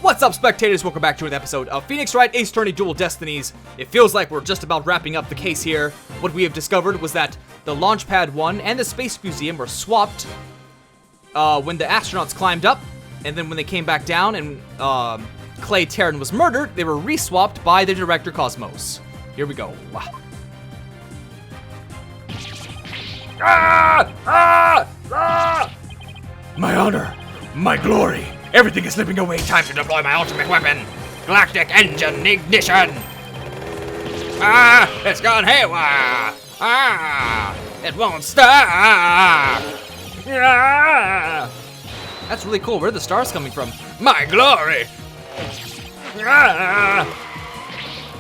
What's up, spectators? Welcome back to an episode of Phoenix Wright Ace Attorney Dual Destinies. It feels like we're just about wrapping up the case here. What we have discovered was that the Launchpad 1 and the Space Museum were swapped when the astronauts climbed up, and then when they came back down and Clay Terran was murdered, they were re-swapped by the Director Cosmos. Here we go. Wow. My honor, my glory, everything is slipping away. Time to deploy my ultimate weapon. Galactic engine ignition. It's gone haywire. It won't stop. That's really cool. Where are the stars coming from? My glory.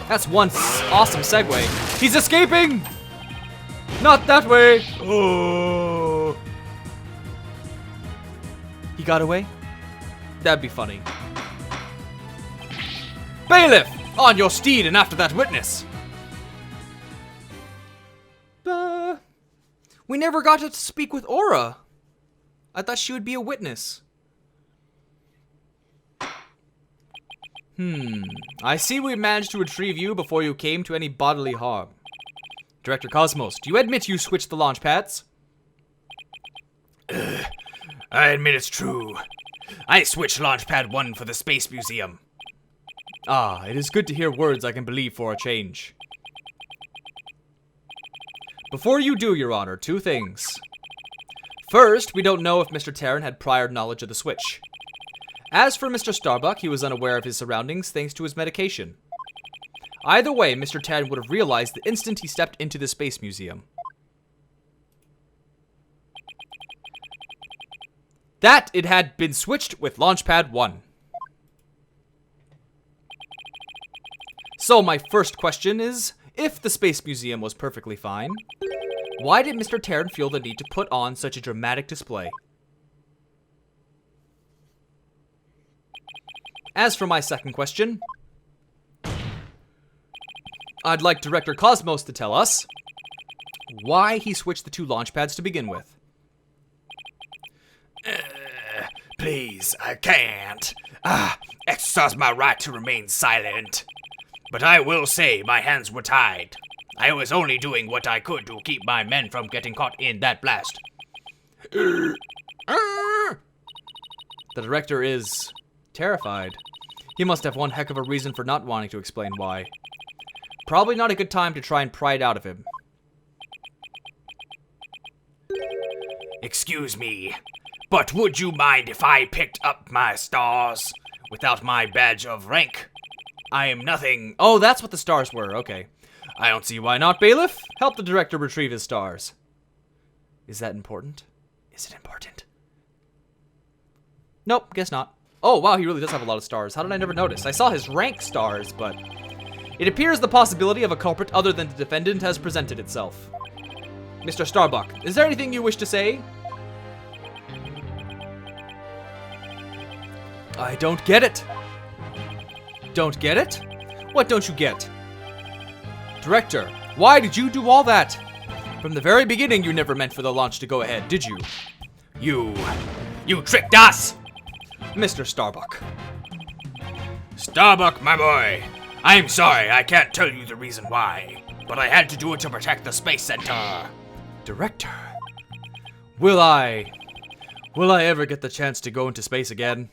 That's one awesome segue. He's escaping! Not that way! Oh. He got away? That'd be funny. Bailiff! On your steed and after that witness! We never got to speak with Aura. I thought she would be a witness. I see we managed to retrieve you before you came to any bodily harm. Director Cosmos, do you admit you switched the launch pads? I admit it's true. I switched Launchpad 1 for the Space Museum. Ah, it is good to hear words I can believe for a change. Before you do, Your Honor, two things. First, we don't know if Mr. Terran had prior knowledge of the switch. As for Mr. Starbuck, he was unaware of his surroundings thanks to his medication. Either way, Mr. Terran would have realized the instant he stepped into the Space Museum. That it had been switched with Launchpad 1. So my first question is, if the Space Museum was perfectly fine, why did Mr. Terran feel the need to put on such a dramatic display? As for my second question, I'd like Director Cosmos to tell us why he switched the two launch pads to begin with. Please, I can't. Exercise my right to remain silent. But I will say my hands were tied. I was only doing what I could to keep my men from getting caught in that blast. The director is terrified. He must have one heck of a reason for not wanting to explain why. Probably not a good time to try and pry it out of him. Excuse me, but would you mind if I picked up my stars without my badge of rank? I am nothing. Oh, that's what the stars were. Okay. I don't see why not, Bailiff. Help the director retrieve his stars. Is that important? Is it important? Nope, guess not. Oh, wow, he really does have a lot of stars. How did I never notice? I saw his rank stars, but it appears the possibility of a culprit other than the defendant has presented itself. Mr. Starbuck, is there anything you wish to say? I don't get it. Don't get it? What don't you get? Director, why did you do all that? From the very beginning, you never meant for the launch to go ahead, did you? You tricked us! Mr. Starbuck. Starbuck, my boy. I'm sorry, I can't tell you the reason why, but I had to do it to protect the Space Center. Director, will I ever get the chance to go into space again?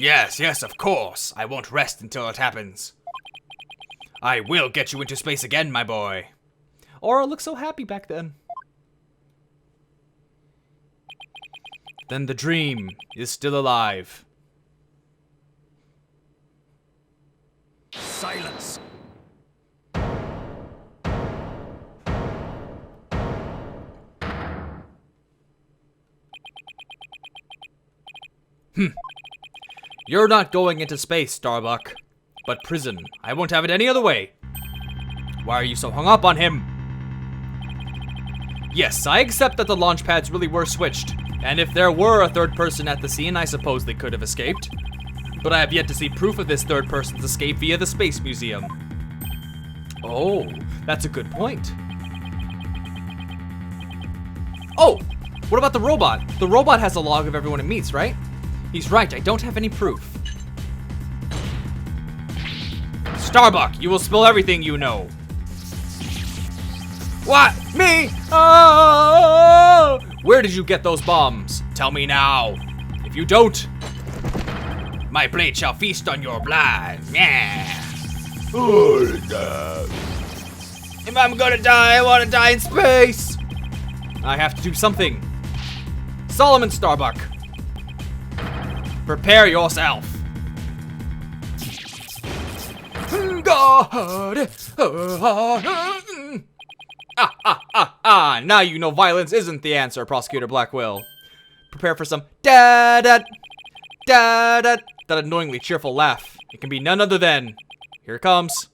Yes, of course. I won't rest until it happens. I will get you into space again, my boy. Aura looked so happy back then. Then the dream is still alive. Silence. You're not going into space, Starbuck. But prison. I won't have it any other way. Why are you so hung up on him? Yes, I accept that the launch pads really were switched. And if there were a third person at the scene, I suppose they could have escaped. But I have yet to see proof of this third person's escape via the Space Museum. Oh, that's a good point. Oh, what about the robot? The robot has a log of everyone it meets, right? He's right, I don't have any proof. Starbuck, you will spill everything you know. What? Me? Oh! Where did you get those bombs? Tell me now. If you don't, my blade shall feast on your blood. Yeah. If I'm gonna die, I wanna die in space. I have to do something. Solomon Starbuck, prepare yourself. Now you know violence isn't the answer, Prosecutor Blackwell. Prepare for some that annoyingly cheerful laugh. It can be none other than, here it comes.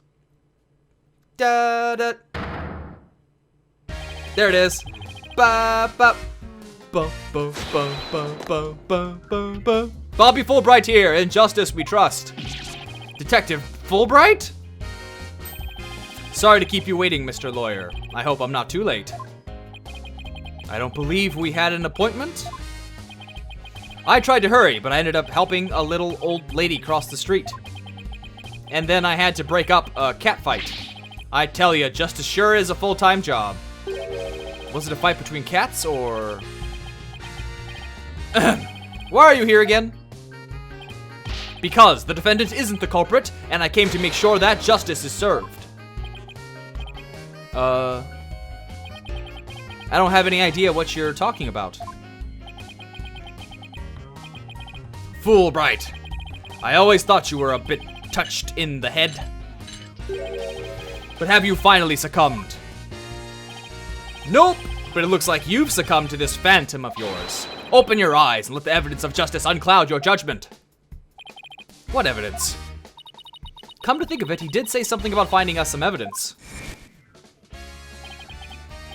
There it is. Bobby Fulbright here. In justice we trust. Detective Fulbright? Sorry to keep you waiting, Mr. Lawyer. I hope I'm not too late. I don't believe we had an appointment. I tried to hurry, but I ended up helping a little old lady cross the street. And then I had to break up a cat fight. I tell you, justice sure is a full-time job. Was it a fight between cats, or... Why are you here again? Because the defendant isn't the culprit, and I came to make sure that justice is served. I don't have any idea what you're talking about. Fulbright, I always thought you were a bit touched in the head. But have you finally succumbed? Nope, but it looks like you've succumbed to this phantom of yours. Open your eyes and let the evidence of justice uncloud your judgment. What evidence? Come to think of it, he did say something about finding us some evidence.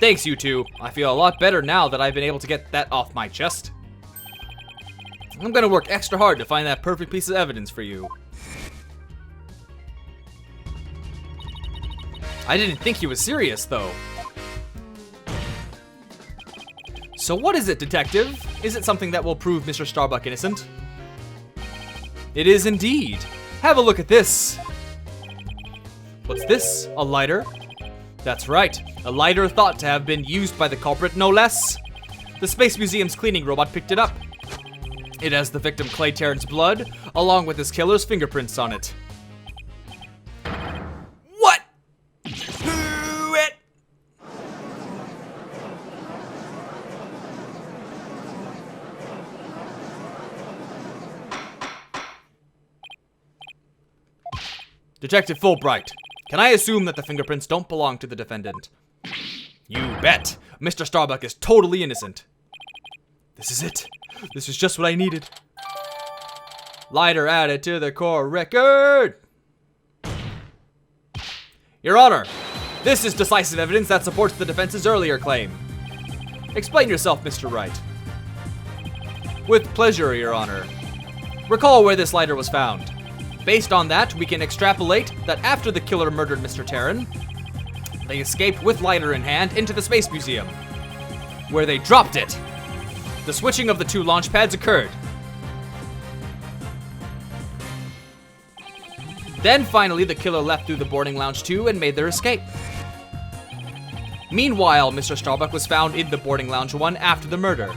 Thanks, you two. I feel a lot better now that I've been able to get that off my chest. I'm gonna work extra hard to find that perfect piece of evidence for you. I didn't think he was serious, though. So what is it, detective? Is it something that will prove Mr. Starbuck innocent? It is indeed. Have a look at this. What's this? A lighter? That's right, a lighter thought to have been used by the culprit, no less. The Space Museum's cleaning robot picked it up. It has the victim Clay Terran's blood, along with his killer's fingerprints on it. What? Who it? Detective Fulbright, can I assume that the fingerprints don't belong to the defendant? You bet. Mr. Starbuck is totally innocent. This is it. This is just what I needed. Lighter added to the core record. Your Honor, this is decisive evidence that supports the defense's earlier claim. Explain yourself, Mr. Wright. With pleasure, Your Honor. Recall where this lighter was found. Based on that, we can extrapolate that after the killer murdered Mr. Terran, they escaped with lighter in hand into the Space Museum, where they dropped it. The switching of the two launch pads occurred. Then finally, the killer left through the boarding lounge too and made their escape. Meanwhile, Mr. Starbuck was found in the boarding lounge 1 after the murder.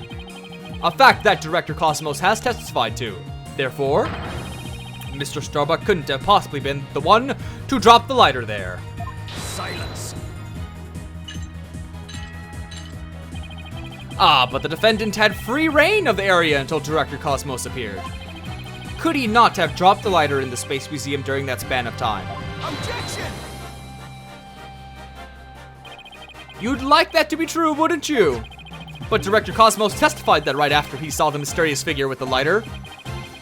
A fact that Director Cosmos has testified to. Therefore, Mr. Starbuck couldn't have possibly been the one to drop the lighter there. Silence. Ah, but the defendant had free reign of the area until Director Cosmos appeared. Could he not have dropped the lighter in the Space Museum during that span of time? Objection! You'd like that to be true, wouldn't you? But Director Cosmos testified that right after he saw the mysterious figure with the lighter,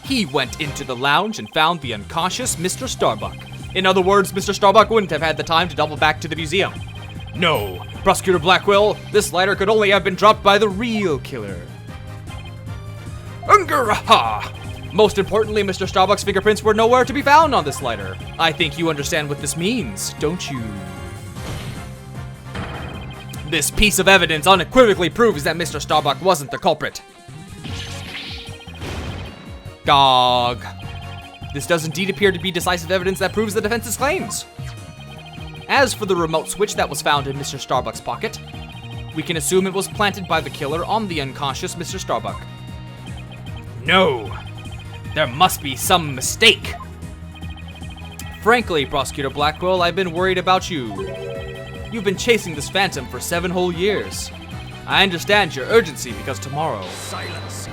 he went into the lounge and found the unconscious Mr. Starbuck. In other words, Mr. Starbuck wouldn't have had the time to double back to the museum. No, Prosecutor Blackwell, this lighter could only have been dropped by the real killer. Ungaraha! Most importantly, Mr. Starbuck's fingerprints were nowhere to be found on this lighter. I think you understand what this means, don't you? This piece of evidence unequivocally proves that Mr. Starbuck wasn't the culprit. Gog. This does indeed appear to be decisive evidence that proves the defense's claims. As for the remote switch that was found in Mr. Starbuck's pocket, we can assume it was planted by the killer on the unconscious Mr. Starbuck. No, there must be some mistake. Frankly, Prosecutor Blackwell, I've been worried about you. You've been chasing this phantom for 7 whole years. I understand your urgency because tomorrow... Silence.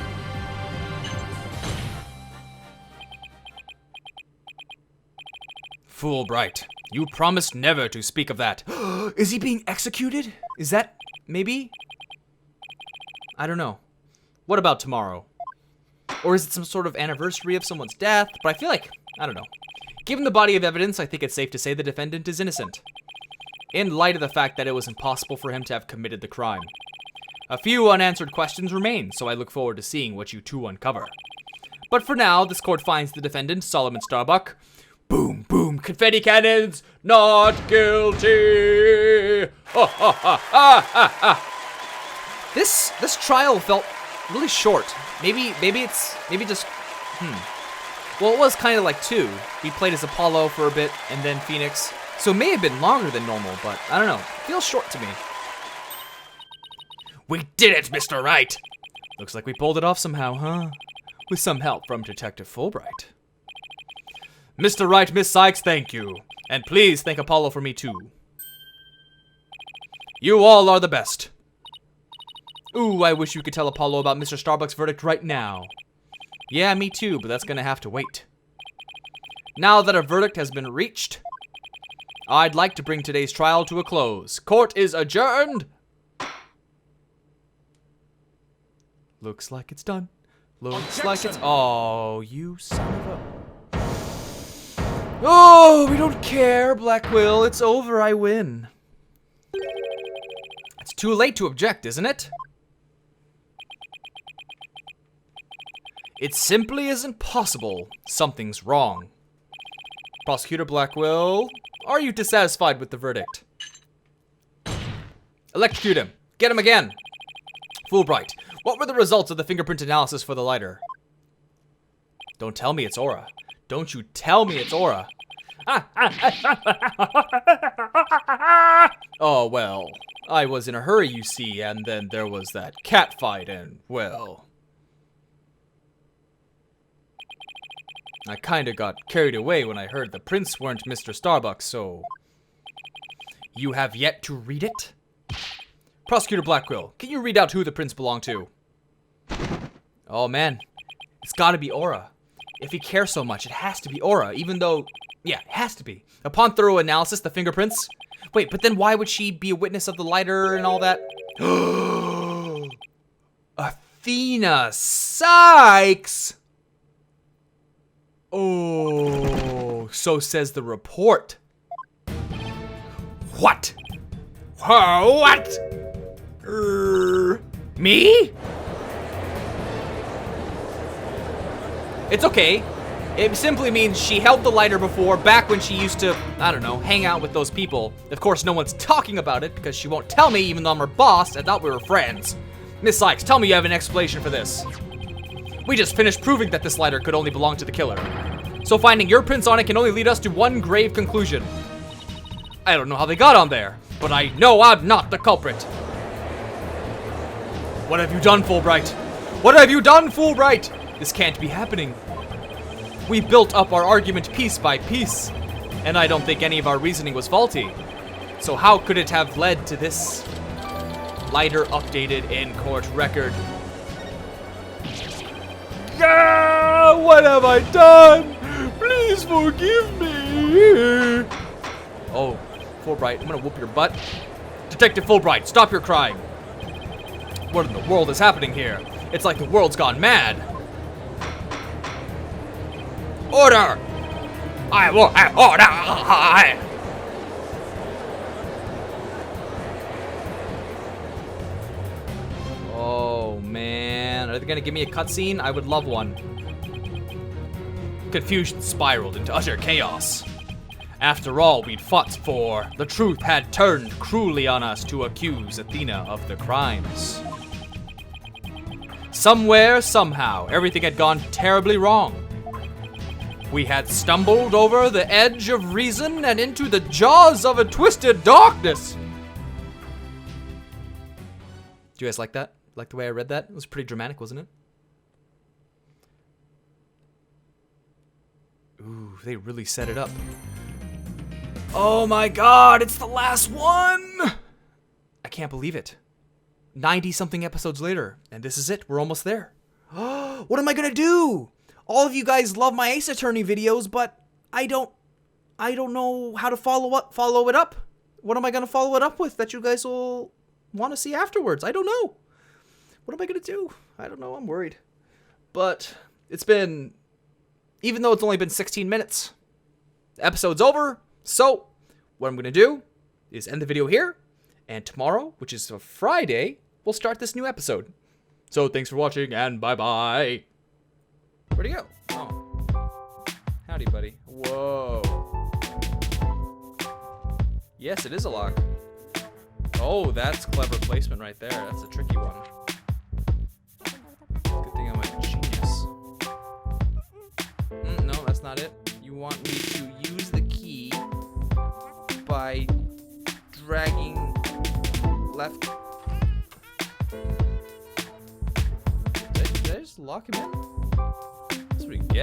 Fulbright, you promised never to speak of that. Is he being executed? Is that... maybe? I don't know. What about tomorrow? Or is it some sort of anniversary of someone's death? But I feel like... I don't know. Given the body of evidence, I think it's safe to say the defendant is innocent, in light of the fact that it was impossible for him to have committed the crime. A few unanswered questions remain, so I look forward to seeing what you two uncover. But for now, this court finds the defendant, Solomon Starbuck, boom, boom, confetti cannons, not guilty! Ha, ha, ha, ha, ha, ha. This trial felt really short. Maybe just, Well, it was kind of like 2. We played as Apollo for a bit, and then Phoenix. So it may have been longer than normal, but I don't know. It feels short to me. We did it, Mr. Wright. Looks like we pulled it off somehow, huh? With some help from Detective Fulbright. Mr. Wright, Miss Sykes, thank you. And please thank Apollo for me too. You all are the best. Ooh, I wish you could tell Apollo about Mr. Starbuck's verdict right now. Yeah, me too, but that's gonna have to wait. Now that a verdict has been reached, I'd like to bring today's trial to a close. Court is adjourned. Looks like it's done. Looks like it's... Oh, you son of a... Oh, we don't care, Blackwell. It's over, I win. It's too late to object, isn't it? It simply isn't possible. Something's wrong. Prosecutor Blackwell, are you dissatisfied with the verdict? Electrocute him. Get him again. Fulbright, what were the results of the fingerprint analysis for the lighter? Don't tell me it's Aura. Don't you tell me it's Aura. Oh, well, I was in a hurry, you see, and then there was that cat fight, and, well... I kinda got carried away when I heard the prints weren't Mr. Starbuck, so... You have yet to read it? Prosecutor Blackwell, can you read out who the prints belong to? Oh man, it's gotta be Aura. If he cares so much, it has to be Aura, even though... Yeah, it has to be. Upon thorough analysis, the fingerprints... Wait, but then why would she be a witness of the lighter and all that? Athena Cykes! Oh, so says the report. What? What? Me? It's okay. It simply means she held the lighter before, back when she used to, I don't know, hang out with those people. Of course, no one's talking about it because she won't tell me even though I'm her boss. I thought we were friends. Miss Sykes, tell me you have an explanation for this. We just finished proving that this lighter could only belong to the killer. So finding your prints on it can only lead us to one grave conclusion. I don't know how they got on there, but I know I'm not the culprit. What have you done, Fulbright? What have you done, Fulbright? This can't be happening. We built up our argument piece by piece, and I don't think any of our reasoning was faulty. So how could it have led to this lighter updated in-court record? Ah, what have I done? Please forgive me. Oh, Fulbright, I'm gonna whoop your butt. Detective Fulbright, stop your crying. What in the world is happening here? It's like the world's gone mad. Order! I will have order! Oh man, are they gonna give me a cutscene? I would love one. Confusion spiraled into utter chaos. After all we'd fought for, the truth had turned cruelly on us to accuse Athena of the crimes. Somewhere, somehow, everything had gone terribly wrong. We had stumbled over the edge of reason and into the jaws of a twisted darkness. Do you guys like that? Like the way I read that? It was pretty dramatic, wasn't it? Ooh, they really set it up. Oh my god, it's the last one! I can't believe it. 90-something episodes later, and this is it. We're almost there. What am I gonna do? All of you guys love my Ace Attorney videos, but I don't know how to follow it up. What am I gonna follow it up with that you guys will want to see afterwards? I don't know. What am I gonna do? I don't know. I'm worried. But it's been, even though it's only been 16 minutes, the episode's over. So what I'm gonna do is end the video here, and tomorrow, which is a Friday, we'll start this new episode. So thanks for watching, and bye-bye. Where'd he go? Oh. Howdy, buddy. Whoa. Yes, it is a lock. Oh, that's clever placement right there. That's a tricky one. Good thing I'm a genius. No, that's not it. You want me to use the key by dragging left. Did I just lock him in? That's pretty good.